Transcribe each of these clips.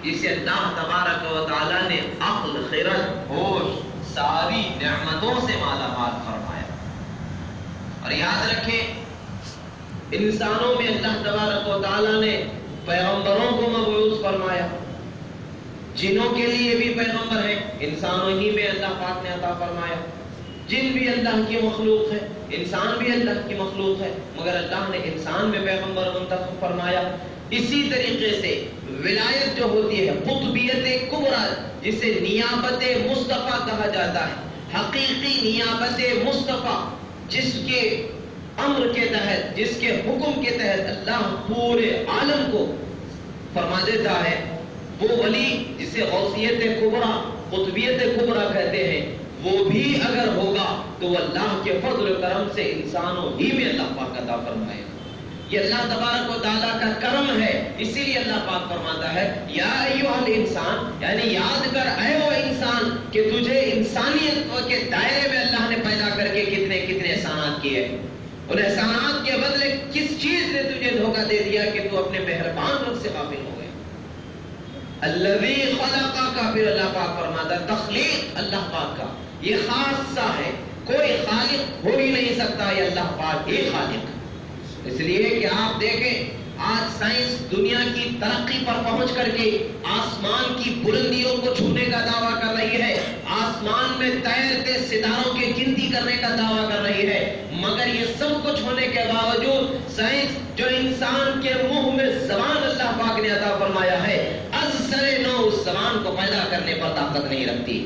جسے اللہ تبارک و تعالیٰ نے عقل، خرد، ہوش، ساری نعمتوں سے مالا مال فرمایا۔ اور یاد رکھیں انسانوں میں اللہ تبارک و تعالیٰ نے پیغمبروں کو مبعوث فرمایا، جنوں کے لیے بھی پیغمبر ہیں، انسانوں ہی میں اللہ پاک نے عطا فرمایا۔ جن بھی اللہ کی مخلوق ہے، انسان بھی اللہ کی مخلوق ہے، مگر اللہ نے انسان میں پیغمبر منتخب فرمایا۔ اسی طریقے سے ولایت جو ہوتی ہے، قطبیت کبریٰ، جسے نیابت مصطفیٰ کہا جاتا ہے، حقیقی نیابت مصطفیٰ، جس کے امر کے تحت، جس کے حکم کے تحت اللہ پورے عالم کو فرما دیتا ہے، وہ ولی جسے غوثیت کبریٰ، قطبیت کبریٰ کہتے ہیں، وہ بھی اگر ہوگا تو وہ اللہ کے فضل و کرم سے انسانوں ہی میں اللہ پاک عطا فرمائے گا۔ یہ اللہ تبارک و تعالیٰ کا کرم ہے، اسی لیے اللہ پاک فرماتا ہے یا ایھا الانسان، یعنی یاد کر اے وہ انسان کہ تجھے انسانیت کے دائرے میں اللہ نے پیدا کر کے کتنے کتنے احسانات کیے، ان احسانات کے بدلے کس چیز نے تجھے دھوکہ دے دیا کہ تو اپنے مہربان رب سے غافل ہو گئے۔ الذی خلقک، پھر اللہ پاک فرماتا ہے تخلیق اللہ پاک کا یہ خاصہ ہے، کوئی خالق ہو ہی نہیں سکتا، یہ اللہ پاک ہی خالق۔ اس لیے کہ آپ دیکھیں آج سائنس دنیا کی ترقی پر پہنچ کر کے آسمان کی بلندیوں کو چھونے کا دعویٰ کر رہی ہے، آسمان میں تیرتے ستاروں کی گنتی کرنے کا دعویٰ کر رہی ہے، مگر یہ سب کچھ ہونے کے باوجود سائنس جو انسان کے منہ میں زبان اللہ پاک نے عطا فرمایا ہے، از سر نو اس زبان کو پیدا کرنے پر طاقت نہیں رکھتی۔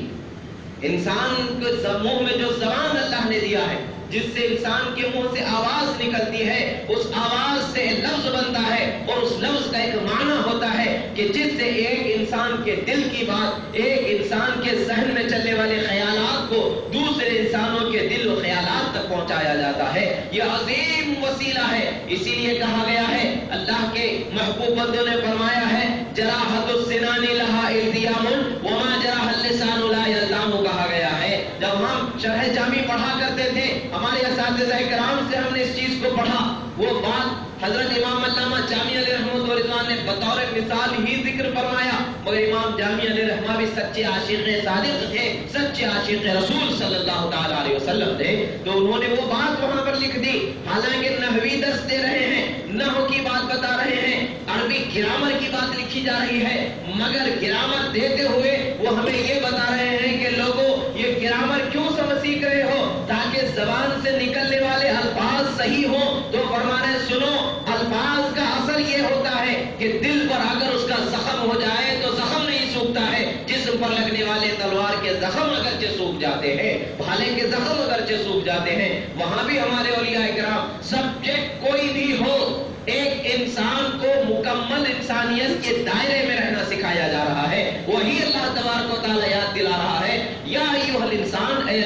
انسان کے منہ میں جو زبان اللہ نے دیا ہے، جس سے انسان کے منہ سے آواز نکلتی ہے، اس آواز سے لفظ بنتا ہے، اور اس لفظ کا ایک معنی ہوتا ہے کہ جس سے ایک انسان کے دل کی بات، ایک انسان کے ذہن میں چلنے والے خیالات کو دوسرے انسانوں کے دل و خیالات تک پہنچایا جاتا ہے۔ یہ عظیم وسیلہ ہے، اسی لیے کہا گیا ہے، اللہ کے محبوب بندوں نے فرمایا ہے جراحت السنان لہا التیام وما جراح اللسان لا یلتام، کہا گیا ہے۔ جب ہم شرح جامی پڑھا کرتے تھے، ہمارے اساتذہ کرام سے ہم نے اس چیز کو پڑھا، وہ بات حضرت امام علامہ جامی علیہ رحمۃ و رضوان نے بطور مثال ہی ذکر فرمایا، مگر امام جامی علیہ رحمہ بھی سچے عاشق صادق تھے، سچے عاشق رسول صلی اللہ تعالی علیہ وسلم تھے، تو انہوں نے وہ بات وہاں پر لکھ دی۔ حالانکہ نحوی درس دے رہے ہیں، نحو کی بات بتا رہے ہیں، عربی گرامر کی بات لکھی جا رہی ہے، مگر گرامر دیتے ہوئے وہ ہمیں یہ بتا رہے ہیں کہ لوگوں یہ گرامر کیوں سمجھ سیکھ رہے ہو، تاکہ زبان سے نکلنے والے الفاظ صحیح ہوں۔ تو فرمانے سنو، الفاظ کا اثر یہ ہوتا ہے کہ دل پر اگر اس کا زخم ہو جائے تو زخم نہیں سوکھتا ہے، جسم پر لگنے والے تلوار کے زخم اگرچہ سوکھ جاتے ہیں، بھالے کے زخم اگرچہ سوکھ جاتے ہیں، وہاں بھی ہمارے اولیاء کرام سبجیکٹ کوئی بھی ہو، ایک انسان کو مکمل انسانیت کے دائرے میں رہنا سکھایا جا رہا ہے، وہی اللہ تبارک و تعالیٰ یاد دلا رہا ہے یا ایھا الانسان، اے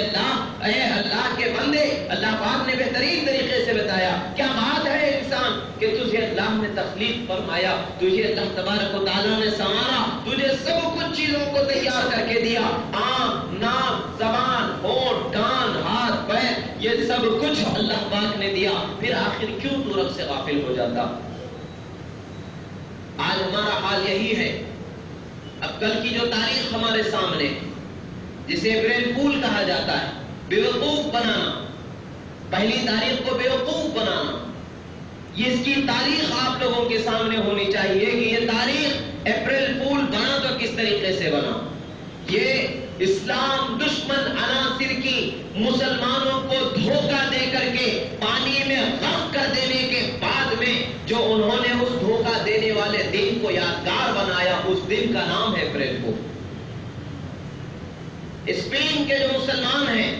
اللہ کے بندے، اللہ پاک نے بہترین طریقے سے بتایا کیا بات ہے انسان کہ تجھے اللہ نے تخلیق فرمایا، تجھے اللہ تبارک و تعالیٰ نے سنوارا، تجھے سب کچھ چیزوں کو تیار کر کے دیا، آنکھ، ناک، زبان، ہونٹ، کان، ہاتھ، پیر، یہ سب کچھ اللہ پاک نے دیا، پھر آخر کیوں تو رب سے غافل ہو جاتا؟ آج ہمارا حال یہی ہے۔ اب کل کی جو تاریخ ہمارے سامنے، جسے اپریل فول کہا جاتا ہے، بیوقوف بنانا، پہلی تاریخ کو بیوقوف بنانا، یہ اس کی تاریخ آپ لوگوں کے سامنے ہونی چاہیے کہ یہ تاریخ اپریل فول بنا تو کس طریقے سے بنا۔ یہ اسلام دشمن عناصر کی مسلمانوں کو دھوکہ دے کر کے پانی میں غرق کر دینے کے بعد میں جو انہوں نے اس دھوکہ دینے والے دن کو یادگار بنایا، اس دن کا نام ہے اپریل فول۔ اسپین کے جو مسلمان ہیں،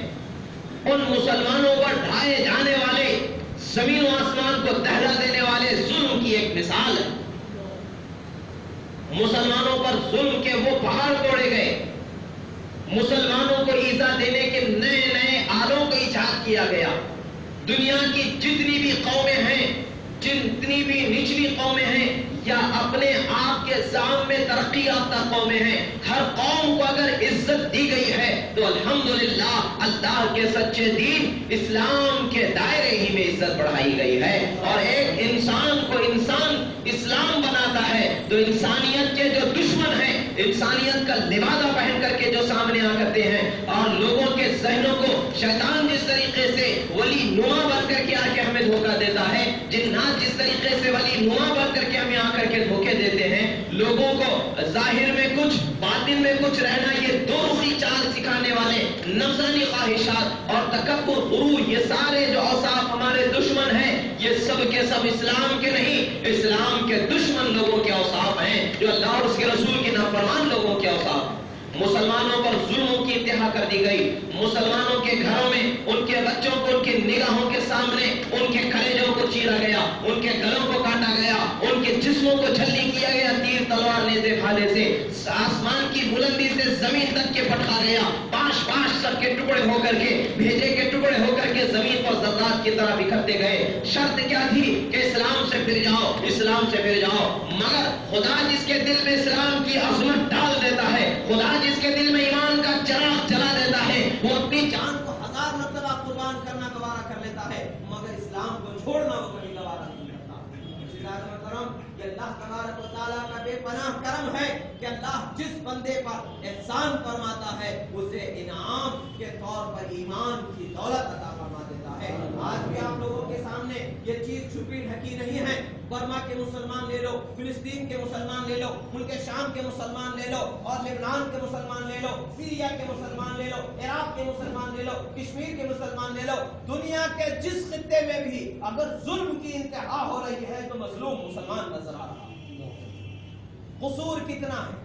ان مسلمانوں پر ڈھائے جانے والے، زمین و آسمان کو دہلا دینے والے ظلم کی ایک مثال ہے۔ مسلمانوں پر ظلم کے وہ پہاڑ توڑے گئے، مسلمانوں کو ایذا دینے کے نئے نئے آلوں کا ایجاد کیا گیا۔ دنیا کی جتنی بھی قومیں ہیں، جتنی بھی نچلی قومیں ہیں یا اپنے آپ کے زعم میں ترقی یافتہ قومیں ہیں، ہر قوم کو اگر عزت دی گئی ہے تو الحمدللہ اللہ کے سچے دین اسلام کے دائرے ہی میں عزت بڑھائی گئی ہے۔ اور ایک انسان کو انسان اسلام بناتا ہے تو انسانیت کے جو دشمن ہیں انسانیت کا لبادہ پہن کر کے جو سامنے آ کرتے ہیں اور لوگوں کے ذہنوں کو شیطان جس طریقے سے ولی نما بن کر کے آ کے ہمیں دھوکہ دیتا ہے، جنات جس طریقے سے ولی نما بن کر کے ہمیں آ کر کے دھوکے دیتے ہیں، لوگوں کو ظاہر میں کچھ باطن میں کچھ رہنا، یہ دو رخی چال سکھانے والے نفسانی خواہشات اور تکبر، غرور، یہ سارے جو اوصاف ہمارے دشمن ہیں، یہ سب کے سب اسلام کے نہیں، اسلام کے دشمن لوگوں کے اوصاف ہیں، جو اللہ اور اس کے رسول کی نافرمان لوگوں کے اوصاف ہیں۔ مسلمانوں پر ظلموں کی انتہا کر دی گئی، مسلمانوں کے گھروں میں ان کے بچوں کو ان کی نگاہوں کے سامنے ان کے کلیجوں کو چیرا گیا، ان کے گلوں کو کاٹا گیا، ان کے جسموں کو چھلنی کیا گیا، تیر تلوار نیزے بھالے سے آسمان کی بلندی سے زمین تک کے پٹکا گیا، پاش پاش سب کے ٹکڑے ہو کر کے، بھیجے کے ٹکڑے ہو کر کے زمین پر ذرات کی طرح بکھرتے گئے۔ شرط کیا تھی کہ اسلام سے پھر جاؤ، اسلام سے پھر جاؤ، مگر خدا جس کے دل میں اسلام کی عظمت ڈال دیتا ہے، خدا جس کے دل میں ایمان کا چراغ جلا دیتا ہے، وہ اپنی جان کو 1000 مرتبہ قربان کرنا گوارا کر لیتا ہے، مگر اسلام کو چھوڑنا وہ کبھی گوارا نہیں کرتا۔ یہ اللہ تبارک و تعالیٰ کا بے پناہ کرم ہے کہ اللہ جس بندے پر احسان فرماتا ہے اسے انعام کے طور پر ایمان کی دولت عطا فرما دیتا ہے۔ آج بھی آپ لوگوں کے سامنے یہ چیز چھپی ڈھکی نہیں ہے۔ برما کے مسلمان لے لو، فلسطین کے مسلمان لے لو، ملک شام کے مسلمان لے لو، اور لبنان کے مسلمان لے لو، سیریا کے مسلمان لے لو، عراق کے مسلمان لے لو، کشمیر کے مسلمان لے لو، دنیا کے جس خطے میں بھی اگر ظلم کی انتہا ہو رہی ہے تو مظلوم مسلمان نظر آ رہا ہے۔ قصور کتنا ہے؟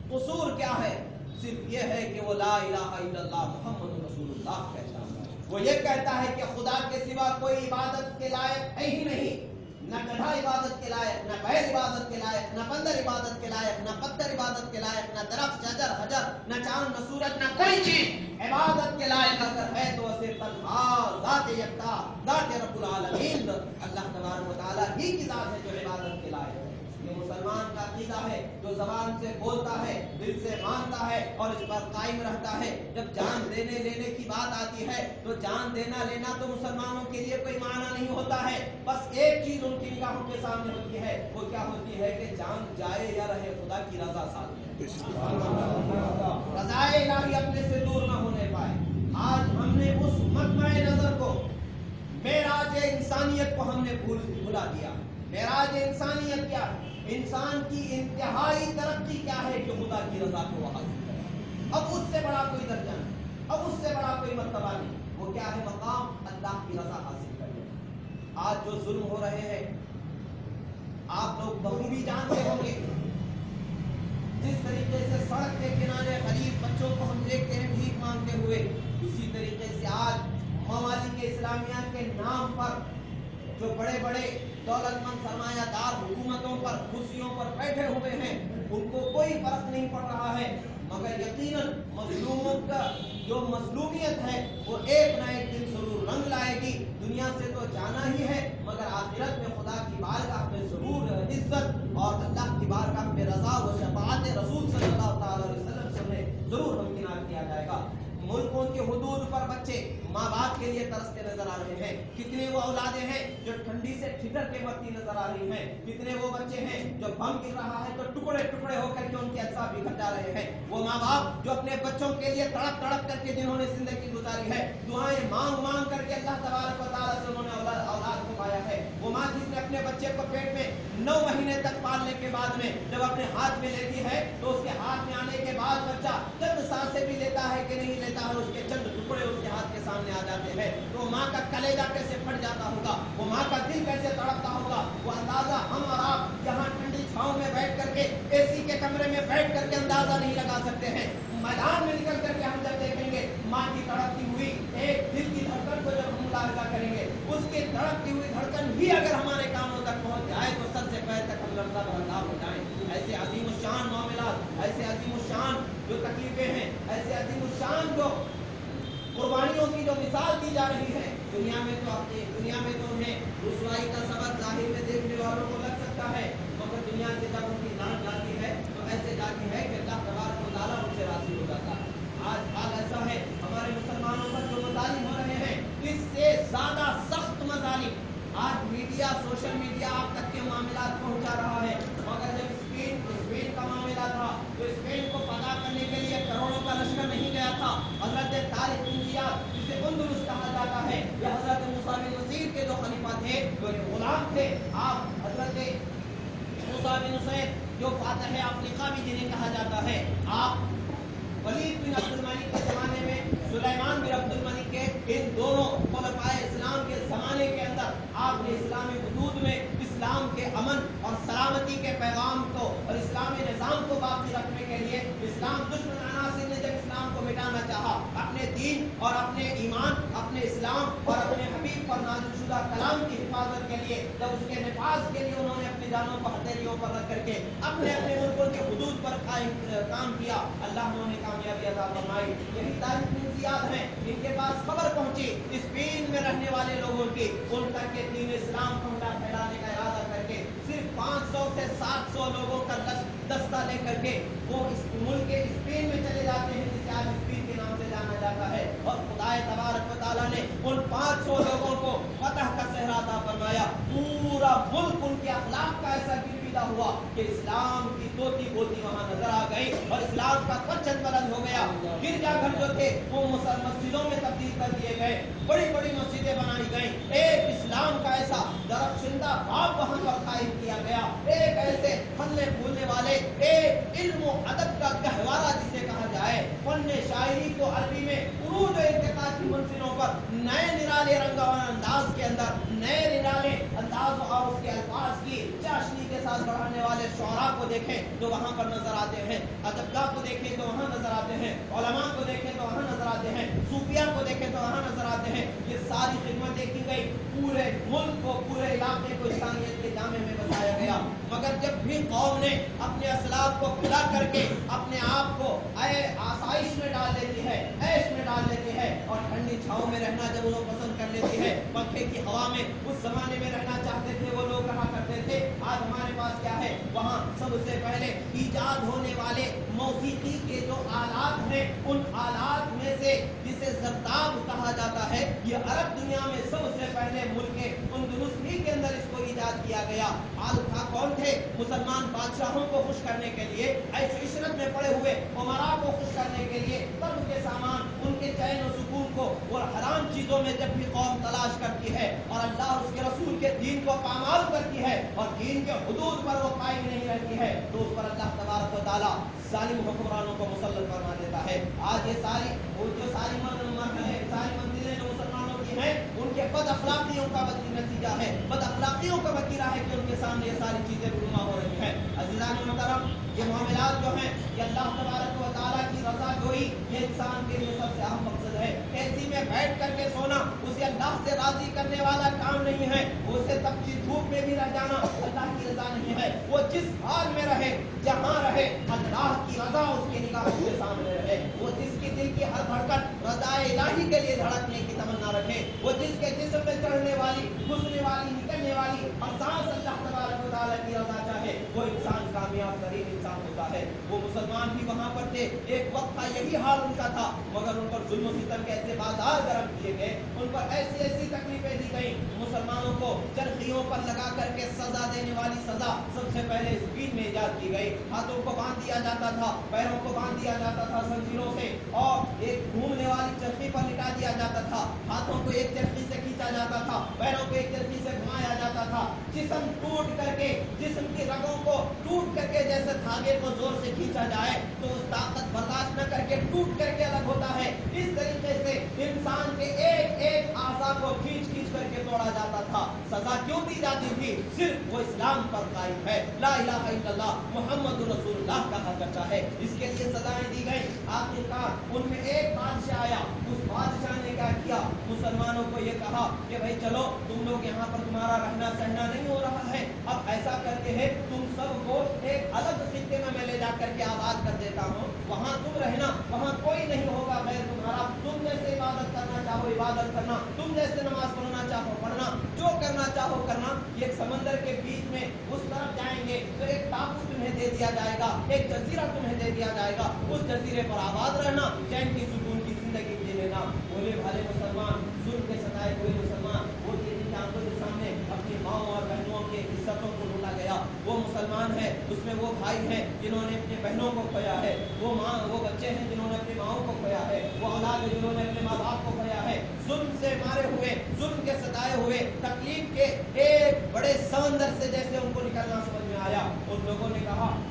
قصور کیا ہے؟ صرف یہ ہے کہ وہ لا الہ الا اللہ محمد رسول اللہ کہتا ہے، وہ یہ کہتا ہے کہ خدا کے سوا کوئی عبادت کے لائق ہے ہی نہیں، نہ گدھا عبادت کے لائق، نہ بیل عبادت کے لائق، نہ بندر عبادت کے لائق، نہ پتھر عبادت کے لائق، نہ درخت، شجر، حجر، نہ چاند، نہ سورج، نہ کوئی چیز عبادت کے لائق اگر ہے تو اسے تنہا ذات یکتا، ذات رب العالمین اللہ تبارک و تعالیٰ ہی کی ذات ہے جو عبادت کے لائق ہے۔ یہ مسلمان کا عقیدہ ہے جو زبان سے بولتا ہے، دل سے مانتا ہے اور اس پر قائم رہتا ہے۔ جب جان دینے لینے کی بات آتی ہے تو جان دینا لینا تو مسلمانوں کے لیے کوئی معنی نہیں ہوتا ہے، بس ایک چیز ان کی نگاہوں کے سامنے ہوتی ہے، وہ کیا ہوتی ہے کہ جان جائے یا رہے خدا کی رضا ساتھ ہے، رضا الہی اپنے سے دور نہ ہونے پائے۔ آج ہم نے اس مطمع نظر کو، معراج انسانیت کو ہم نے بھلا دیا۔ معراج انسانیت کیا ہے؟ انسان کی انتہائی ترقی کیا ہے کہ خدا کی رضا کو وہ حاصل کرے۔ اب اس سے بڑا کوئی درجہ نہیں، اب اس سے بڑا کوئی مرتبہ نہیں، وہ کیا ہے؟ مقام اللہ کی رضا حاصل کرنے۔ آج جو ظلم ہو رہے ہیں آپ لوگ بخوبی جانتے ہوں گے، جس طریقے سے سڑک کے کنارے غریب بچوں کو ہم دیکھتے ہیں بھیک مانگتے ہوئے، اسی طریقے سے آج ممالک اسلامیہ کے نام پر جو بڑے بڑے دولت مند سرمایہ دار حکومتوں پر کرسیوں پر بیٹھے ہوئے ہیں ان کو کوئی فرق نہیں پڑ رہا ہے، مگر یقیناً مظلوموں کا جو مظلومیت ہے وہ ایک نہ ایک دن ضرور رنگ لائے گی۔ دنیا سے تو جانا ہی ہے مگر آخرت میں خدا کی بارگاہ میں ضرور عزت اور اللہ کی بارگاہ میں رضا و شفاعت رسول صلی اللہ تعالی علیہ وسلم سے انہیں ضرور ہمکنار کیا جائے گا۔ ملکوں کی حدود پر بچے ماں باپ کے لیے ترستے نظر آ رہے ہیں، کتنے وہ اولادیں ہیں جو ٹھنڈی سے ٹھٹر کے مرتی نظر آ رہی ہیں، کتنے وہ بچے ہیں جو بم گر رہا ہے تو ٹکڑے ٹکڑے ہو کر کے ان کے اجزاء بکھر جا رہے ہیں، وہ ماں باپ جو اپنے بچوں کے لیے تڑپ تڑپ کر کے جنہوں نے زندگی گزاری ہے، دعائیں مانگ مانگ کر کے اللہ تبارک و تعالیٰ سے انہوں نے اولاد کو پایا ہے، وہ ماں جس نے اپنے بچے کو پیٹ میں 9 مہینے تک پالنے کے بعد میں جب اپنے ہاتھ میں لیتی ہے تو اس کے ہاتھ میں آنے کے بعد بچہ چند سانسیں بھی لیتا ہے کہ نہیں لیتا ہے، اس کے چند ٹکڑے اس کے ہاتھ کے سامنے آ جاتے ہیں، تو ماں کا کلیجہ کیسے پھٹ جاتا ہوگا، وہ ماں کا دل کیسے تڑپتا ہوگا، وہ اندازہ ہم اور آپ یہاں ٹھنڈی چھاؤں میں بیٹھ کر کے اے سی کے کمرے میں بیٹھ کر کے اندازہ نہیں لگا سکتے ہیں۔ میدان میں نکل کر کے ہم جب دیکھیں گے ماں کی تڑپتی ہوئی ایک دل کی دھڑکن کو جب ہم ملاحظہ کریں گے، اس کی تڑپتی ہوئی دھڑکن بھی اگر ہمارے کانوں تک پہنچ جائے تو سر سے پیر تک ہم لرزہ بردار ہو جائیں۔ ایسے عظیم الشان معاملات، ایسے عظیم الشان جو تکلیفیں ہیں، ایسے عظیم الشان جو قربانیوں کی جو مثال دی جا رہی ہے، دنیا میں تو انہیں رسوائی کا سبق ظاہر میں دیکھنے والوں کو لگ سکتا ہے، مگر دنیا سے جب ان کی جان جاتی ہے تو ایسے جاتی ہے کہ اللہ تبارک و تعالیٰ ان سے راضی ہو جاتا ہے۔ آج حال ایسا ہے ہمارے مسلمانوں پر جو مظالم ہو رہے ہیں اس سے زیادہ سخت مظالم آج میڈیا، سوشل میڈیا آپ تک کے معاملات پہنچا رہا ہے، مگر جب اسپین کا معاملہ تھا تو اسپین عبداللہ بن اسید جو فاتح افریقہ بھی جنہیں کہا جاتا ہے، آپ ولید بن عبد الملک کے زمانے میں، سلیمان بن عبد الملک کے، ان دونوں خلفائے اسلام کے زمانے کے اندر آپ نے اسلامی حدود میں اسلام کے امن اور سلامتی کے پیغام کو اور اسلامی نظام کو باقی رکھنے کے لیے، اسلام دشمن عناصر نے جب اسلام کو مٹانا چاہا، اپنے دین اور اپنے ایمان، اپنے اسلام اور اپنے حبیب پر نازل شدہ کلام کی حفاظت کے لیے، جب اس کے نفاذ کے لیے انہوں نے اپنی جانوں کو ہتھیلیوں پر رکھ کر کے اپنے اپنے ملکوں کے حدود پر کام کیا، اللہ انہوں نے کامیابی عطا فرمائی۔ یہی طارق بن زیاد ہیں، ان کے پاس خبر پہنچی اسپین میں رہنے والے لوگوں کی، ان تک کے دین اسلام کو پھیلانے کا ارادہ کر کے صرف 500 سے 700 لوگوں کا دستہ لے کر کے وہ اس ملک کے اسپین میں چلے جاتے ہیں، جسے آج اسپین کے نام سے جانا جاتا ہے، اور خدائے تبارک و تعالیٰ نے ان 500 لوگوں کو فتح کا صحرا عطا فرمایا۔ پورا ملک ان کے اخلاق کا ایسا گرفیدہ ہوا کہ اسلام کی توتی بوتی وہاں نظر آ گئی اور اسلام کا پرچم بلند ہو گیا۔ گرجا گھر جو تھے وہ مسجدوں میں تبدیل کر دیے گئے، بڑی بڑی مسجدیں بنائی گئیں، ایک اسلام کا ایسا درخشندہ باب وہاں پر قائم کیا گیا، ایک ایسے پھلنے پھولنے والے، ایک علم و ادب کا گہوارہ جسے کہا جائے، فن شاعری کو عربی میں عروج و ارتقاء کی منزلوں پر نئے نرالے رنگ و انداز کے اندر، نئے نرالے انداز اور اس کے الفاظ کی چاشنی کے ساتھ بڑھانے والے شعراء کو دیکھیں تو وہاں پر نظر آتے ہیں، ادبگاہ کو دیکھیں تو وہاں نظر آتے ہیں، علماء کو دیکھیں تو وہاں نظر آتے ہیں، صوفیاء کو دیکھیں تو وہاں نظر آتے ہیں۔ یہ ساری خدمت دیکھی گئی، پورے ملک کو، پورے علاقے کو انسانیت کے جامع میں بسایا گیا، مگر جب بھی قوم نے اپنے اسلاف کو کھلا کر کے اپنے آپ کو آسائش میں ڈال لیتی ہے، عیش میں ڈال لیتی ہے، اور ٹھنڈی چھاؤں میں رہنا جب وہ پسند کر لیتی ہے، پنکھے کی ہوا میں اس زمانے میں رہنا چاہتے تھے وہ لوگ رہا کرتے تھے، آج ہمارے پاس کیا ہے؟ وہاں سب سے پہلے ایجاد ہونے والے موسیقی کے جو آلات ہیں، ان آلات میں سے جسے زرتاب کہا جاتا ہے، یہ عرب دنیا میں سب سے پہلے ملک اندلس ہی کے اندر اس کو ایجاد کیا گیا۔ آلات کون تھے؟ مسلمان بادشاہوں کو خوش کرنے کے لیے، عیش و عشرت میں پڑے ہوئے امراء کو خوش کرنے کے لیے، طرب کے سامان، ان کے چین و سکون کو اور حرام چیزوں میں جب بھی قوم تلاش کرتی ہے اور اللہ اور اس کے رسول کے دین کو پامال کرتی ہے اور دین کے حدود پر وہ قائم نہیں رہتی ہے، تو اس پر اللہ تبارک و تعالیٰ ظالم حکمرانوں کو مسلط فرما دیتا ہے۔ آج یہ ساری منزلیں جو مسلمانوں کی ہیں، ان کے بد اخلاقیوں کا نتیجہ ہے، بد اخلاقیوں کا وتیرہ ہے کہ ان کے سامنے یہ ساری چیزیں رونما ہو رہی ہیں۔ عزیزان محترم، یہ معاملات جو ہیں، یہ اللہ تبارک و تعالیٰ کی رضا جوئی، یہ انسان کے لیے سب سے اہم مقصد ہے۔ اے میں بیٹھ کر کے سونا اسے اللہ سے راضی کرنے والا کام نہیں ہے، اسے تپتی دھوپ میں بھی رہ جانا اللہ کی رضا نہیں ہے۔ وہ جس حال میں رہے، جہاں رہے، اللہ کی رضا اس کی نگاہوں کے سامنے رہے۔ وہ جس کی دل کی ہر دھڑکن رضا الہی کے لیے دھڑکنے کی تمنا رکھے، وہ جس کے جسم میں چڑھنے والی، گھسنے والی، نکلنے والی ہر سانس اللہ تبارک و تعالیٰ کی رضا چاہے، وہ انسان کامیاب ترین انسان ہوتا ہے۔ وہ مسلمان بھی وہاں پر تھے، ایک وقت تھا یہی حال ان کا تھا، مگر ان پر ظلم و ستم کے ایسے بازار گرم کیے گئے، ان پر ایسی ایسی تکلیفیں دی گئیں، مسلمانوں کو چرخیوں پر لگا کر کے سزا دینے والی سزا سب سے پہلے اسپین میں ایجاد کی گئی۔ ہاتھوں کو باندھ دیا جاتا تھا، پیروں کو باندھ دیا جاتا تھا زنجیروں سے، اور ایک گھومنے والی چرخی پر لٹا دیا جاتا تھا، ہاتھوں کو ایک چرخی سے کھینچا جاتا تھا، پیروں کو ایک چرخی سے گھمایا جاتا تھا، جسم ٹوٹ کر کے، جسم کی رگوں کو ٹوٹ کر کے جیسے دھاگے کو زور سے کھینچا جائے تو اس طاقت برداشت نہ کر کے ٹوٹ کر کے الگ ہوتا ہے، اس طریقے سے انسان کے ایک ایک اعضا کو کھینچ کھینچ کر کے توڑا جاتا تھا۔ سزا کیوں دی جاتی تھی؟ صرف وہ اسلام پر قائم ہے، لا الہ الا اللہ محمد رسول اللہ کہا کرتا ہے، اس کے لیے سزائیں دی گئیں۔ آخرکار ان میں ایک بادشاہ آیا، اس بادشاہ نے کیا کیا؟ مسلمانوں کو یہ کہا کہ بھائی چلو، تم لوگ یہاں پر تمہارا رہنا سہنا نہیں ہو رہا ہے، اب ایسا کرتے ہیں تم سب کو ایک الگ خطے میں لے جا کر کے آباد کر دیتا ہوں، وہاں تم رہنا، وہاں کوئی نہیں ہوگا غیر تمہارا، تم جیسے عبادت کرنا چاہو عبادت کرنا، تم جیسے نماز پڑھنا چاہو پڑھنا، جو کرنا چاہو کرنا۔ ایک سمندر کے بیچ میں اس طرف جائیں گے تو ایک ٹاپو تمہیں دے دیا جائے گا، ایک جزیرہ تمہیں دے دیا جائے گا، اس جزیرے پر آباد رہنا، چین کی سکون کی زندگی جی لینا۔ بھولے بھالے مسلمان، ظلم کے ستائے ہوئے مسلمان، وہ جن کی آنکھوں کے سامنے اپنی ماؤں اور بہنوں کے عزتوں کو لوٹا گیا، وہ مسلمان ہے، اس میں وہ بھائی ہیں جنہوں نے اپنی بہنوں کو کھویا ہے، وہ بچے ہیں جنہوں نے اپنی ماؤں کو کھویا ہے، وہ اولاد ہے جنہوں نے اپنے ماں باپ کو کھویا ہے، ظلم سے مارے ہوئے، ظلم کے ستائے ہوئے، تکلیف کے ایک بڑے سمندر سے جیسے ان کو نکلنا سمجھ میں آیا، ان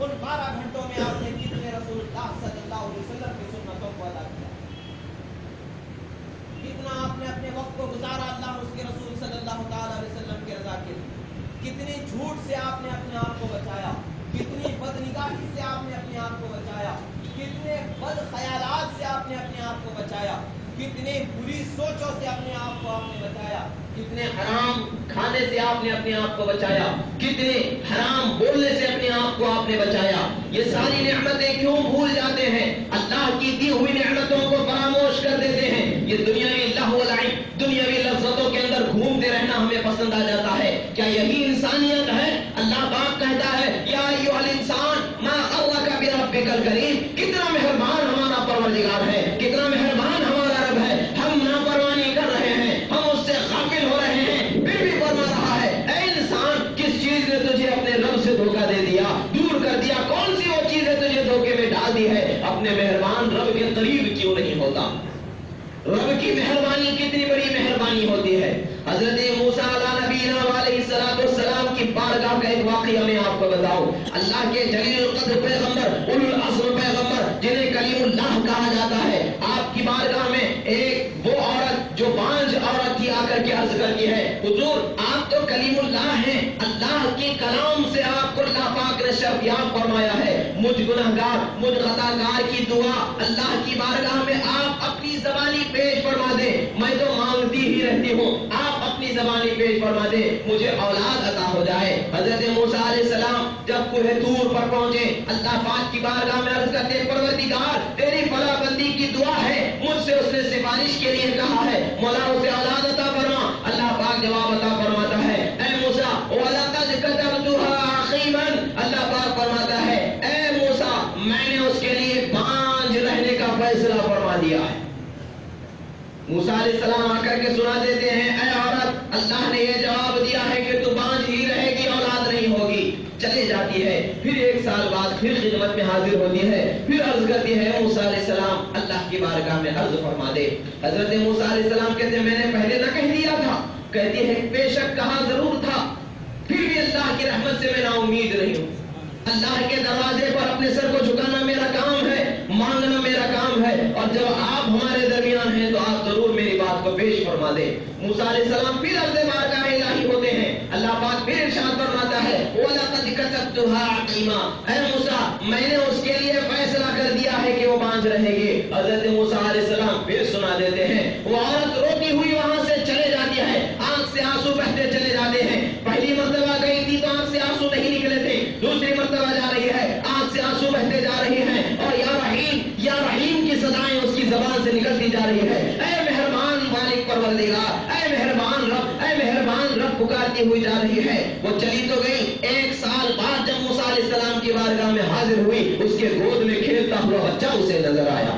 ان 12 گھنٹوں میں آپ نے کتنے رسول اللہ صلی اللہ علیہ وسلم کی سنتوں کو ادا کیا؟ کتنا آپ نے اپنے وقت کو گزارا اللہ اس کے رسول صلی اللہ تعالی علیہ وسلم کی رضا کے لیے؟ کتنی جھوٹ سے آپ نے اپنے آپ کو بچایا، کتنی بد نگاہی سے آپ نے اپنے آپ کو بچایا، کتنے بد خیالات سے آپ نے اپنے آپ کو بچایا، کتنے بری سوچوں سے اپنے آپ کو آپ نے بچایا، کتنے حرام کھانے سے آپ نے اپنے آپ کو بچایا، کتنے حرام بولنے سے اپنے آپ کو آپ نے بچایا۔ یہ ساری نعمتیں کیوں بھول جاتے ہیں؟ اللہ کی دی ہوئی نعمتوں کو فراموش کر دیتے ہیں۔ یہ دنیاوی لہو و لعب، دنیاوی لذتوں کے اندر گھومتے رہنا ہمیں پسند آ جاتا ہے۔ کیا یہی انسانیت ہے؟ اللہ پاک کہتا ہے یا ایھا الانسان ما غرک بربک الکریم، کتنا مہربان ہمارا پروردگار ہے، کتنا مہربان ہمارا رب ہے۔ ہم نافرمانی کر رہے ہیں، ہم اس سے غافل ہو رہے ہیں، پھر بھی فرما رہا ہے اے انسان، کس چیز نے تجھے اپنے رب سے دھوکہ دے دیا، دور کر دیا؟ کون سی وہ چیز ہے تجھے دھوکے میں ڈال دی ہے؟ اپنے مہربان رب کے قریب کیوں نہیں ہوتا؟ رب کی مہربانی کتنی بڑی مہربانی ہوتی ہے۔ حضرت موسیٰ علیہ نبینا علیہ السلام کی بارگاہ کا ایک واقعہ میں آپ کو بتاؤں۔ اللہ کے جلیل القدر پیغمبر، اولو العزم پیغمبر، جنہیں کلیم اللہ کہا جاتا ہے، آپ کی بارگاہ میں ایک وہ عورت جو بانجھ عورت تھی آ کر کے عرض کرتی ہے حضور آپ تو کلیم اللہ ہیں، اللہ کے کلام سے آپ کو اللہ پاک نے شرفیاب فرمایا ہے، مجھ گنہگار، مجھ خطا کار کی دعا اللہ کی بارگاہ میں آپ اپنی زبانی پیش فرما دیں، میں تو مانگتی ہی رہتی ہوں، آپ اپنی زبانی پیش فرما دیں، مجھے اولاد عطا ہو جائے۔ حضرت موسیٰ علیہ السلام جب کوہ طور پر پہنچے، اللہ پاک کی بارگاہ میں عرض کرتے پروردگار تیری فلاں بندی کی دعا ہے، مجھ سے اس نے سفارش کے لیے کہا ہے، مولا اسے اولاد عطا فرما۔ اللہ پاک جواب عطا فرماتا ہے اے موسیٰ وَلَقَدْ كَتَبْتُهَا عَقِيمًا، اللہ پاک فرماتا ہے اے موسیٰ میں نے اس کے لیے بانجھ رہنے کا فیصلہ فرما دیا ہے۔ موسیٰ علیہ السلام آ کر کے سنا دیتے ہیں اے عورت اللہ نے یہ جواب دیا ہے کہ تو بانجھ ہی رہے گی، اولاد نہیں ہوگی۔ چلی جاتی ہے، پھر 1 سال بعد پھر خدمت میں حاضر ہوتی ہے، پھر عرض کرتی ہے موسیٰ علیہ السلام اللہ کی بارگاہ میں عرض فرما دے۔ حضرت موسیٰ علیہ السلام کہتے ہیں میں نے پہلے نہ کہہ دیا تھا؟ کہتی ہے بے شک کہا ضرور تھا، پھر بھی اللہ کی رحمت سے میں نا امید نہیں ہوں۔ اللہ کے دروازے پر اپنے سر کو جھکانا میرا کام ہے، مانگنا میرا کام ہے، اور جب آپ ہمارے درمیان ہیں تو آپ ضرور میری بات کو پیش فرما دیں۔ موسیٰ علیہ السلام پھر عرض بارگاہ الہی ہوتے ہیں، اللہ پاک پھر ارشاد فرماتا ہے وَلَقَدْ كَتَبْتُهَا عَقِيمًا، اے موسیٰ میں نے اس کے لیے فیصلہ کر دیا ہے کہ وہ بانجھ رہے گی۔ حضرت موسیٰ علیہ السلام پھر سنا دیتے ہیں، وہ عورت روتی ہوئی وہاں سے چلے جاتی ہے، آنکھ سے آنسو بہتے چلے جاتے ہیں۔ پہلی مرتبہ گئی تھی تو آنکھ سے آنسو نہیں نکلے تھے، دوسری مرتبہ جا رہی ہے آنکھ سے آنسو بہتے جا رہی ہیں، اور یا رحیم کی صدائیں اس کی زبان سے نکلتی جا رہی ہے۔ اے مہربان مالک پروردگار، اے مہربان رب پکارتی ہوئی جا رہی ہے۔ وہ چلی تو گئی، 1 سال بعد جب موسیٰ علیہ السلام کی بارگاہ میں حاضر ہوئی، اس کے گود میں کھیلتا ہوا بچہ اسے نظر آیا۔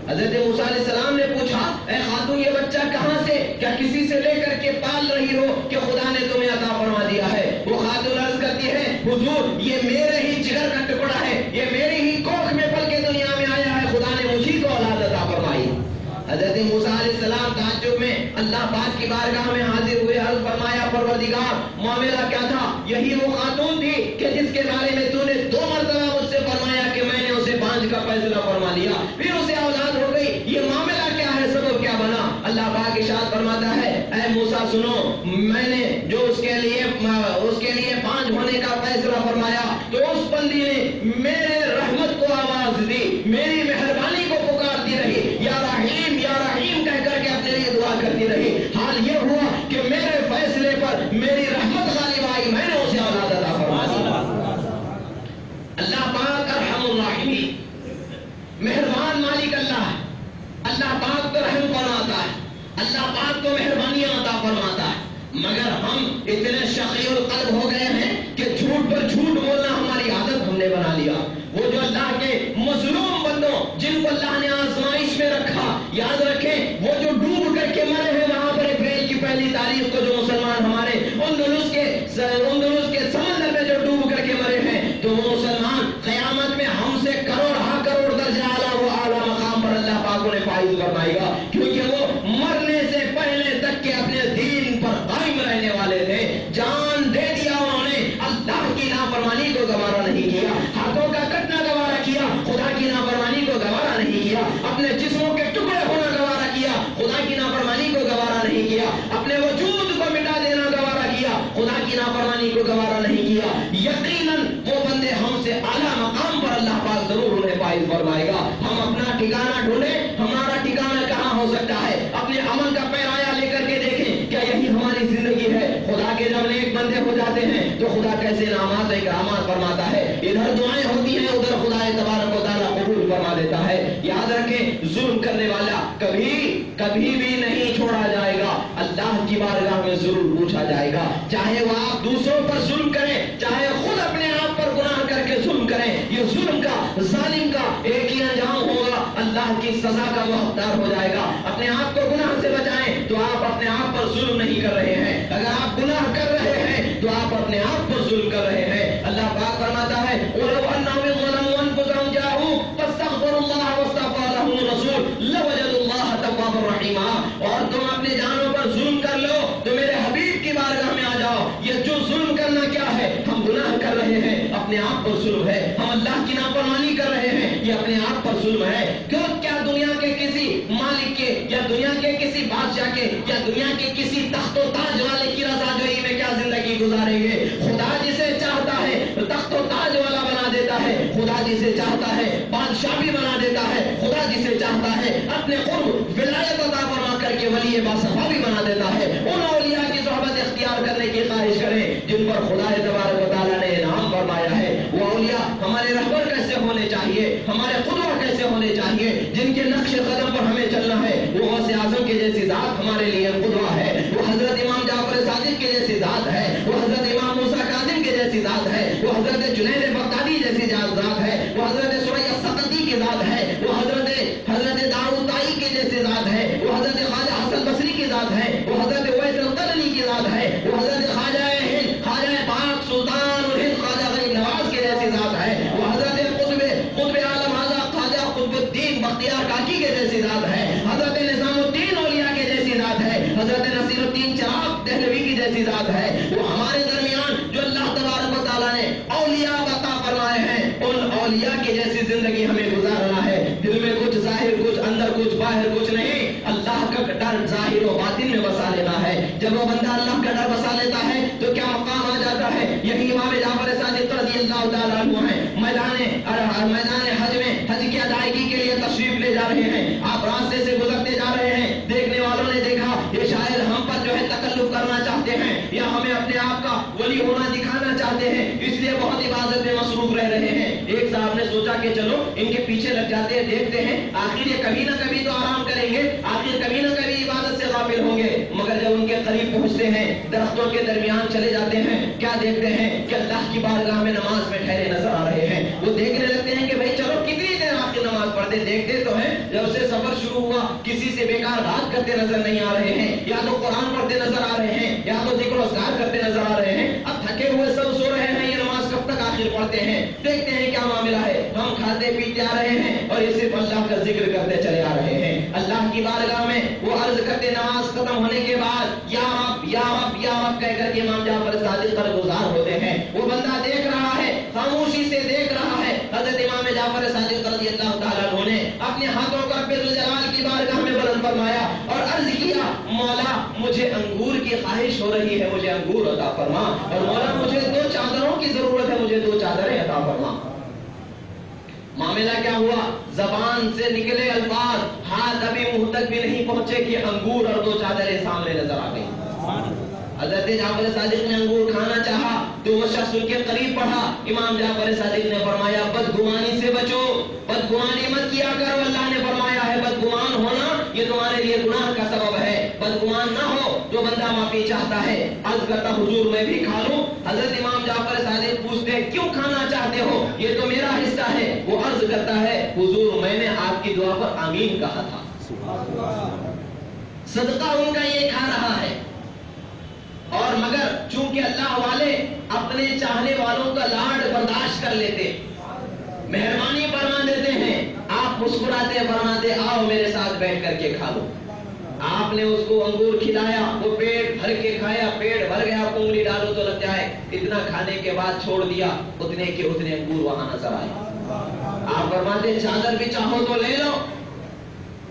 حضرت موسیٰ علیہ السلام نے پوچھا اے خاتون یہ بچہ کہاں سے، کیا کسی سے لے کر کے پال رہی ہو کہ خدا نے تمہیں عطا فرما دیا ہے؟ وہ خاتون عرض کرتی ہے حضور یہ میرے ہی جگر کا ٹکڑا ہے، یہ میری ہی کوکھ میں پل کے دنیا میں آیا ہے، خدا نے مجھے کو اولاد عطا فرمائی۔ حضرت موسیٰ علیہ السلام تعجب میں اللہ پاک کی بارگاہ میں حاضر ہوئے، عرض فرمایا پروردگار معاملہ کیا تھا؟ یہی وہ خاتون تھی کہ جس کے بارے میں تو نے 2 مرتبہ مجھ سے فرمایا کہ میں نے اسے بانجھ کا فیصلہ فرما لیا، پھر اسے اولاد ہو گئی، یہ معاملہ کیا ہے، سبب کیا بنا؟ اللہ پاک ارشاد فرماتا ہے اے موسیٰ سنو، میں نے جو اس کے لیے بانجھ ہونے کا فیصلہ فرمایا تو اس بندی نے میرے رحمت کو آواز دی، میری مہربانی کو پکارتی رہی، یا رحیم کہہ کر کے اپنے لیے دعا کرتی رہی۔ حال یہ ہوا کہ میرے فیصلے پر میری رحمت غالب آئی، میں نے اسے اولاد عطا فرما دی۔ اللہ پاک ارحم الراحمین، مہربان مالک اللہ ہے، اللہ پاک تو رحم فرماتا ہے، اللہ پاک تو مہربانیاں عطا فرماتا ہے، مگر ہم اتنے شقی القلب ہو گئے ہیں کہ جھوٹ پر جھوٹ بولنا ہماری عادت ہم نے بنا لیا۔ وہ جو اللہ کے مظلوم بندوں جن کو اللہ نے آزمائش میں رکھا، یاد رکھیں وہ جو ڈوب کر کے مرے ہیں وہاں پر اپریل کی 1 تاریخ کو جو مسلمان ہمارے اندلس کے سمندر میں جو ڈوب کر کے مرے ہیں، تو وہ مسلمان قیامت میں ہم سے کروڑ درجہ اعلیٰ مقام پر اللہ پاک انہیں فائز فرمائے گا، کیونکہ وہ مرنے سے پہلے تک کے اپنے دین پر قائم رہنے والے تھے، جان دے دیا انہوں نے اللہ کی نافرمانی نافرمانی کو گوارا نہیں کیا، یقیناً وہ بندے ہم سے اعلیٰ مقام پر اللہ پاک ضرور انہیں فائز فرمائے گا۔ ہم اپنا ٹھکانہ ڈھونڈیں، ہمارا ٹھکانہ کہاں ہو سکتا ہے؟ اپنے عمل کا پیرایا لے کر کے دیکھیں، کیا یہی ہماری زندگی ہے؟ خدا کے جب نیک بندے ہو جاتے ہیں تو خدا کیسے انعامات اکرامات فرماتا ہے، ادھر دعائیں ہوتی ہیں ادھر خدا تبارک و تعالیٰ قبول فرما دیتا ہے۔ یاد رکھیں، ظلم کرنے والا کبھی بھی نہیں چھوڑا جائے گا، اللہ کی بارگاہ میں ضرور پوچھا جائے گا، چاہے وہ آپ دوسروں پر ظلم کریں، چاہے خود اپنے آپ پر گناہ کر کے ظلم کریں، یہ ظلم کا ظالم کا ایک ہی انجام ہوگا، اللہ کی سزا کا وہ حقدار ہو جائے گا۔ اپنے آپ کو گناہ سے بچائیں تو آپ اپنے آپ پر ظلم نہیں کر رہے ہیں، اگر آپ گناہ کر رہے ہیں تو آپ اپنے آپ پر ظلم کر رہے ہیں۔ اللہ پاک فرماتا ہے وَلَوْ أَنَّهُمْ ظَلَمُوا أَنفُسَهُمْ جَاءُوكَ فَاسْتَغْفَرُوا اللَّهَ وَاسْتَغْفَرَ لَهُمُ الرَّسُولُ لَوَجَدُوا اللَّهَ تَوَّابًا رَحِيمًا۔ اور تم اپنے جانوں پر ظلم کر لو تو میرے حبیب کی بارگاہ میں آ جاؤ، یہ جو ظلم کرنا کیا ہے؟ ہم گناہ کر رہے ہیں، اپنے آپ پر ظلم ہے، ہم اللہ کی نافرمانی کر رہے ہیں، یہ اپنے آپ پر ظلم ہے۔ کیا دنیا کے کسی مالک کے یا دنیا کے کسی بادشاہ کے یا دنیا کے کسی تخت و تاج والے کی رضا جوئی میں کیا زندگی گزاریں گے؟ خدا جسے چاہتا ہے تخت و تاج والا بنا دیتا ہے، خدا جسے چاہتا ہے بادشاہ بھی بنا دیتا ہے، خدا جسے چاہتا ہے اپنے قرب ولایت عطا فرما کر کے ولی باصفا بھی بنا دیتا ہے۔ ان اولیاء کی صحبت اختیار کرنے کی خواہش کریں جن پر خدا تبارک و تعالیٰ نے انعام فرمایا ہے۔ وہ اولیاء ہمارے رہبر کیسے ہونے چاہیے، ہمارے قدوہ کیسے ہونے چاہیے، جن کے نقش قدم پر ہمیں چلنا ہے۔ وہ غوث اعظم کے جیسی ذات ہمارے لیے قدوہ ہے، وہ حضرت امام جعفر صادق کے جیسی ذات ہے، وہ حضرت امام موسیٰ کاظم کے جیسی ذات ہے، وہ حضرت جنید بغدادی جیسی ذات ہے، وہ حضرت سریہ سقطی کی ذات ہے، وہ حضرت داؤد طائی کے جیسی ذات ہے، وہ حضرت خواجہ حسن بصری کی ذات ہے، وہ حضرت اویس القرنی کی ذات ہے، وہ حضرت خواجہ ہند خواجہ پاک سلطان الہند خواجہ غریب نواز کے جیسی ذات ہے، وہ حضرت قطب عالم حضرت خواجہ قطب الدین بختیار کاکی کے جیسی ذات ہے، حضرت نظام الدین اولیاء کے جیسی ذات ہے، حضرت نصیر الدین چراغ دہلوی کی جیسی ذات ہے۔ وہ ہمارے درمیان جو اللہ تبارک و تعالیٰ نے اولیاء عطا فرمائے ہیں، ان اولیاء کی جیسی زندگی ہمیں گزارنا ہے، دل میں کچھ ظاہر کچھ اندر کچھ باہر کچھ نہیں، اللہ کا ڈر ظاہر و باطن میں بسا لینا ہے۔ جب وہ بندہ اللہ کا ڈر بسا لیتا ہے تو کیا مقام آ جاتا ہے؟ یہی امام جعفر صادق رضی اللہ تعالیٰ عنہ ہیں، میدان حج میں حج کی ادائیگی کے لیے تشریف لے جا رہے ہیں، آپ راستے سے گزرتے جا رہے ہیں، دیکھنے والوں نے دیکھا یہ شاید ہم پر جو ہے تکلف کرنا چاہتے ہیں یا ہمیں اپنے آپ کا ولی ہونا دکھانا چاہتے ہیں، اس لیے بہت عبادت میں مصروف رہ رہے ہیں۔ ایک صاحب نے سوچا کہ چلو ان کے پیچھے لگ جاتے ہیں، دیکھتے ہیں آخر یہ کبھی نہ کبھی تو آرام کریں گے، آخر کبھی نہ کبھی عبادت سے غافل ہوں گے۔ مگر جب ان کے قریب پہنچتے ہیں، درختوں کے درمیان چلے جاتے ہیں، کیا دیکھتے ہیں کہ اللہ کی بارگاہ میں نماز میں ٹھہرے نظر آ رہے ہیں۔ وہ دیکھنے لگتے ہیں کہ بھائی چلو کتنی دیر آپ کی نماز پڑھتے، دیکھتے تو ہیں جب سے سفر شروع ہوا کسی سے بیکار بات کرتے نظر نہیں آ رہے ہیں، یا تو قرآن پڑھتے نظر آ رہے ہیں یا تو ذکر و اذکار کرتے نظر آ رہے ہیں۔ اب تھکے ہوئے سب سو رہے ہیں، یہ نماز کب تک آخر پڑھتے ہیں؟ دیکھتے ہیں کیا معاملہ ہے، ہم کھاتے پیتے آ رہے ہیں اور یہ صرف اللہ کا ذکر کرتے چلے آ رہے ہیں۔ اللہ کی بارگاہ میں وہ عرض کرتے نماز ختم ہونے کے بعد یا رب یا رب یا رب کہہ کر کے امام جعفر صادق پر گزار ہوتے ہیں۔ وہ بندہ دیکھ رہا ہے، خاموشی سے دیکھ رہا ہے۔ حضرت امام جعفر صادق رضی اللہ تعالیٰ عنہ نے اپنے ہاتھوں کو رب ذوالجلال کی بارگاہ میں بلند فرمایا اور عرض کیا مولا مجھے انگور کی خواہش ہو رہی ہے، مجھے انگور عطا فرما، اور مولا مجھے 2 چادروں کی ضرورت ہے، مجھے 2 چادریں عطا فرما۔ معاملہ کیا ہوا؟ زبان سے نکلے الفاظ، ہاتھ ابھی منہ تک بھی نہیں پہنچے کہ انگور اور 2 چادریں سامنے نظر آ گئی۔ حضرت جعفر صادق نے انگور کھانا چاہا تو وہ شخص ان کے قریب پڑھا، امام جعفر صادق نے فرمایا بدگمانی سے بچو، بدگمانی مت کیا کرو، اللہ نے فرمایا ہے بدگمان ہونا یہ تمہارے لیے گناہ کا سبب ہے، بدگمان نہ ہو تو بندہ معافی چاہتا ہے۔ عرض کرتا حضور میں بھی کھا لوں؟ حضرت امام جعفر صادق پوچھتے کیوں کھانا چاہتے ہو، یہ تو میرا حصہ ہے۔ وہ عرض کرتا ہے حضور میں نے آپ کی دعا پر آمین کہا تھا، صدقہ ان کا یہ کھا رہا ہے، اور مگر چونکہ اللہ والے اپنے چاہنے والوں کا لاڈ برداشت کر لیتے، مہربانی فرما دیتے ہیں، آپ مسکراتے فرماتے آؤ میرے ساتھ بیٹھ کر کے کھا لو۔ آپ نے اس کو انگور کھلایا، وہ پیٹ بھر کے کھایا، پیٹ بھر گیا، انگلی ڈالو تو لگ جائے، اتنا کھانے کے بعد چھوڑ دیا، اتنے کے اتنے انگور وہاں نظر آئے۔ آپ فرماتے چادر بھی چاہو تو لے لو،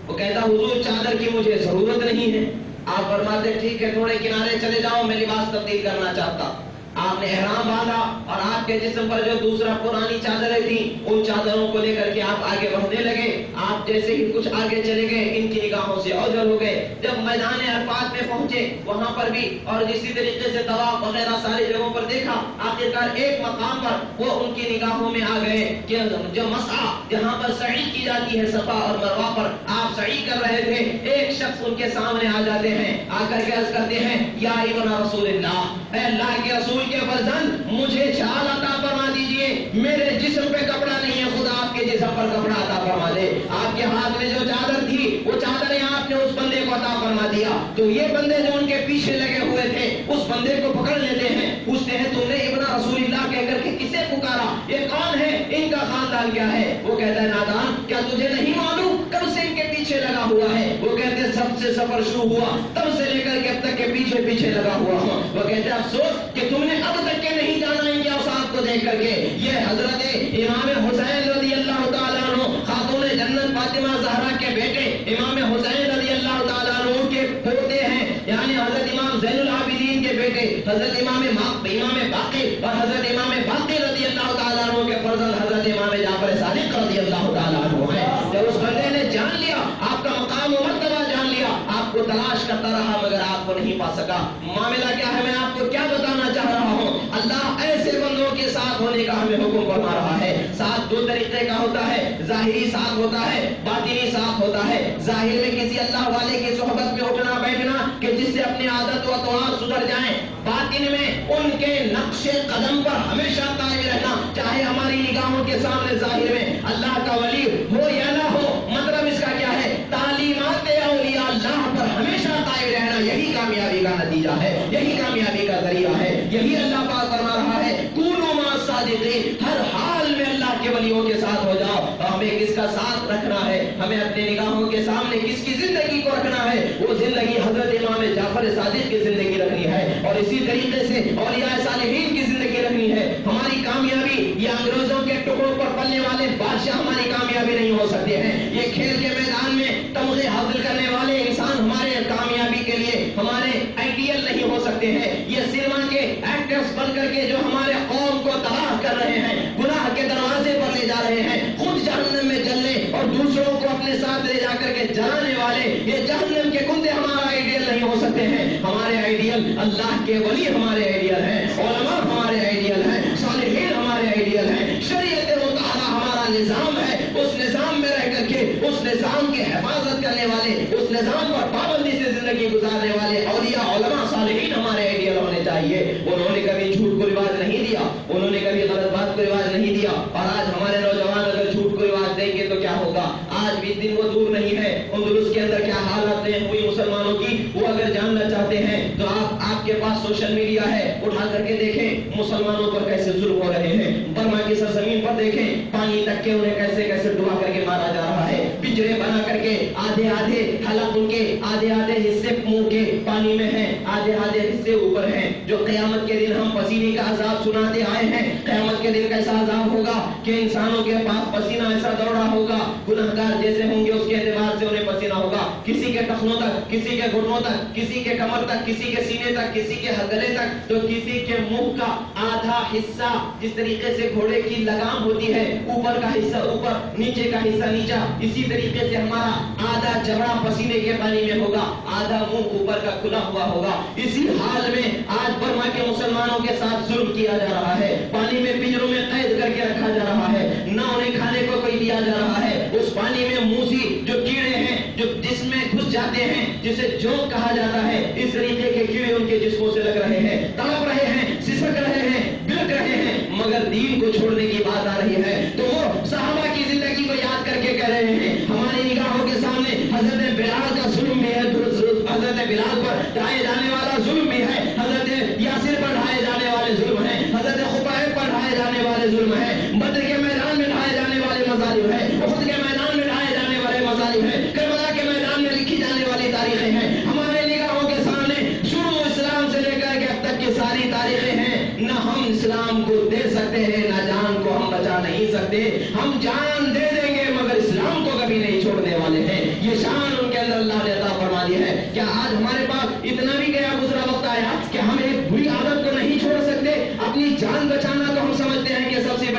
وہ کہتا حضور چادر کی مجھے ضرورت نہیں ہے۔ آپ فرماتے ٹھیک ہے تھوڑے کنارے چلے جاؤ، میں لباس تبدیل کرنا چاہتا۔ آپ نے احرام باندھا اور آپ کے جسم پر جو دوسرا پرانی چادریں تھیں ان چادروں کو لے کر کے آپ آگے بڑھنے لگے. آپ جیسے ہی کچھ آگے چلے گئے ان کی نگاہوں سے اوجھل ہو گئے. جب میدان عرفات میں پہنچے وہاں پر بھی اور اسی طریقے سے طواف وغیرہ ساری جگہوں پر دیکھا. آخرکار ایک مقام پر وہ ان کی نگاہوں میں آ گئے کہ جو مسعی جہاں پر سعی کی جاتی ہے صفا اور مروہ پر آپ سعی کر رہے تھے. ایک شخص ان کے سامنے آ جاتے ہیں, آ کر کے عرض کرتے ہیں یا ابن رسول اللہ, اے اللہ کے رسول کے فرزند مجھے چھال عطا فرما دیجئے. میرے جسم پہ کپڑا نہیں ہے, خدا آپ کے جسم پر کپڑا عطا فرما دے. آپ کے ہاتھ میں جو چادر تھی وہ چادریں آپ نے اس بندے کو عطا فرما دیا. تو یہ بندے جو ان کے پیچھے لگے ہوئے تھے اس بندے کو پکڑ لیتے ہیں, پوچھتے ہیں تم نے ابن رسول اللہ کہہ کر کے کسے پکارا, یہ کون ہے, ان کا خاندان کیا ہے؟ وہ کہتا ہے نادان کیا تجھے نہیں معلوم کب سے ان کے پیچھے لگا ہوا ہے؟ وہ کہتے ہیں سب سے سفر شروع ہوا تب سے لے کر کے اب تک کے پیچھے پیچھے لگا ہوا ہوں. وہ کہتے ہیں افسوس کہ تم نے اب تک کے نہیں جانا ان کے اوصاف کو دیکھ کر کے. یہ حضرت امام حسین رضی اللہ تعالیٰ عنہ خاتون جنت فاطمہ زہرا کے بیٹے امام حسین رضی اللہ تعالیٰ عنہ کے پوتے ہیں, یعنی حضرت امام زین العابدین کے بیٹے حضرت امام باقر اور حضرت امام باقر رضی اللہ تعالیٰ عنہ کے فرزند حضرت امام جعفر صادق رضی اللہ تعالیٰ عنہ ہیں. جب اس بندے نے جان لیا, آپ کا مقام و مرتبہ جان لیا, آپ کو تلاش کرتا رہا مگر آپ کو نہیں پا سکا. معاملہ کیا ہے, میں آپ کو کیا بتانا چاہ رہا ہوں, اللہ ایسے بندوں کے ساتھ ہونے کا ہمیں حکم فرما رہا ہے. ساتھ دو طریقے کا ہوتا ہے, ظاہری ساتھ ہوتا ہے, باطنی ساتھ ہوتا ہے. ظاہر میں کسی اللہ والے کی صحبت میں اٹھنا بیٹھنا کہ جس سے اپنی عادت و اطوار سدھر جائیں. باطن میں ان کے نقش قدم پر ہمیشہ قائم رہنا, چاہے ہماری نگاہوں کے سامنے ظاہر میں اللہ کا ولی ہو یا نہ ہو. مطلب اس کا کیا ہے, تعلیمات اولیاء اللہ پر ہمیشہ قائم رہنا یہی کامیابی کا نتیجہ ہے, یہی کامیابی کا ذریعہ ہے. یہی اللہ پاک فرما رہا ہے کونوا مع الصادقین, ہر حال میں اللہ کے ولیوں کے ساتھ ہو جاؤ. ہمیں کس کا ساتھ رکھنا ہے, ہمیں اپنے نگاہوں کے سامنے کس کی زندگی کو رکھنا ہے, وہ زندگی حضرت امام جعفر صادق کی زندگی رکھنی ہے اور اسی طریقے سے اولیاء صالحین کی زندگی رکھنی ہے. ہماری کامیابی یہ انگریزوں کے ٹکڑوں پر پلنے والے بادشاہ ہماری کامیابی نہیں ہو سکتے ہیں. یہ کھیل کے میدان میں تمغے حاصل کرنے والے انسان ہمارے کامیابی کے لیے ہمارے آئیڈیل نہیں ہو سکتے ہیں. یہ سنیما کے ایکٹرز بن کر کے جو ہمارے قوم کو تباہ کر رہے ہیں, گناہ کے دروازے پر لے جا رہے ہیں, خود جہنم میں جلنے اور دوسروں کو اپنے ساتھ لے جا کر کے جلانے والے, یہ جہنم کے کندے ہمارا آئیڈیل نہیں ہو سکتے ہیں. ہمارے آئیڈیل اللہ کے ولی ہمارے آئیڈیل ہیں, علماء ہمارے آئیڈیل ہیں, صالحین ہمارے آئیڈیل ہیں. شریعت مطہرہ ہمارا نظام ہے, اس نظام میں رہ کر کے اس نظام کی حفاظت کرنے والے, اس نظام پر پابندی سے زندگی گزارنے والے اولیاء علماء صالحین ہمارے آئیڈیل ہونے چاہیے. انہوں نے کبھی جھوٹ کو رواج نہیں دیا, انہوں نے کبھی غلط بات کو رواج نہیں دیا. اور آج ہمارے نوجوان اگر جھوٹ کو رواج دیں گے تو کیا ہوگا؟ آج بھی دن وہ دور نہیں ہے اندلس کے اندر کیا حالات ہوئی مسلمانوں کی, وہ اگر جاننا چاہتے ہیں تو آپ کے پاس سوشل میڈیا ہے, اٹھا کر کے دیکھیں مسلمانوں پر کیسے ظلم ہو رہے ہیں. برما کی سرزمین پر دیکھیں پانی تک کے انہیں کیسے کیسے ڈبا کر کے مارا جا رہا ہے, پنجرے بنا کر کے آدھے آدھے حلق ان کے آدھے آدھے حصے منہ کے پانی میں ہیں, آدھے آدھے حصے اوپر ہیں. جو قیامت کے دن ہم پسینے کا عذاب سناتے آئے ہیں, قیامت کے دن کیسا عذاب ہوگا کہ انسانوں کے پاس پسینہ ایسا دوڑا ہوگا, گنہگار جیسے ہوں گے اس کے اعتبار سے انہیں پسینہ ہوگا, کسی کے ٹخنوں تک, کسی کے گھٹنوں تک, کسی کے کمر تک, کسی کے سینے تک, کسی کے گلے تک, تو کسی کے منہ کا آدھا حصہ جس طریقے سے گھوڑے کی لگام ہوتی ہے, اوپر کا حصہ اوپر, نیچے کا حصہ نیچا, اسی طریقے سے ہمارا آدھا جبڑا پسینے کے پانی میں ہوگا, آدھا منہ اوپر کا کھلا ہوا ہوگا. اسی حال میں آج برما کے مسلمانوں کے ساتھ ظلم کیا جا رہا ہے, پانی میں پنجروں میں قید کر کے رکھا جا رہا ہے, نہ انہیں کھانے کو کوئی دیا جا رہا ہے. اس پانی میں موسی جو کیڑے ہیں جو جسم میں گھس جاتے ہیں, جسے جونک کہا جاتا ہے, اس طریقے کے کیڑے ان کے جسموں سے لگ رہے ہیں, تڑپ رہے ہیں, سسک رہے ہیں, بلک رہے ہیں, مگر دین کو چھوڑنے کی بات آ رہی ہے تو وہ صحابہ کی زندگی کو یاد کر کے کہہ رہے ہیں. ہماری نگاہوں کے سامنے حضرت بلال کا ظلم بھی ہے, حضرت بلال پر ڈھائے جانے والا ظلم بھی ہے, حضرت یاسر پر ڈھائے جانے والے ظلم ہیں, حضرت خبیب پر ڈھائے جانے والے ظلم ہیں, بدر کے میدان میں ڈھائے جانے والے مظالم ہیں, احد کے میدان میں ڈھائے جانے والے مظالم ہیں, کربلا کے میدان میں لکھی جانے والی تاریخیں ہیں. ہمارے نگاہوں کے سامنے شروع اسلام سے لے کر کے اب تک کی ساری تاریخیں ہیں. نہ ہم اسلام کو دے سکتے ہیں, نہ جان کو ہم بچا نہیں سکتے. ہم جان دے دیں گے مگر اسلام کو کبھی نہیں چھوڑنے والے ہیں. یہ شان ان کے اندر اللہ نے عطا فرما دی ہے. کیا آج ہمارے پاس اتنا بھی گیا گزرا وقت آیا کہ ہم ایک بری عادت کو نہیں چھوڑ سکتے؟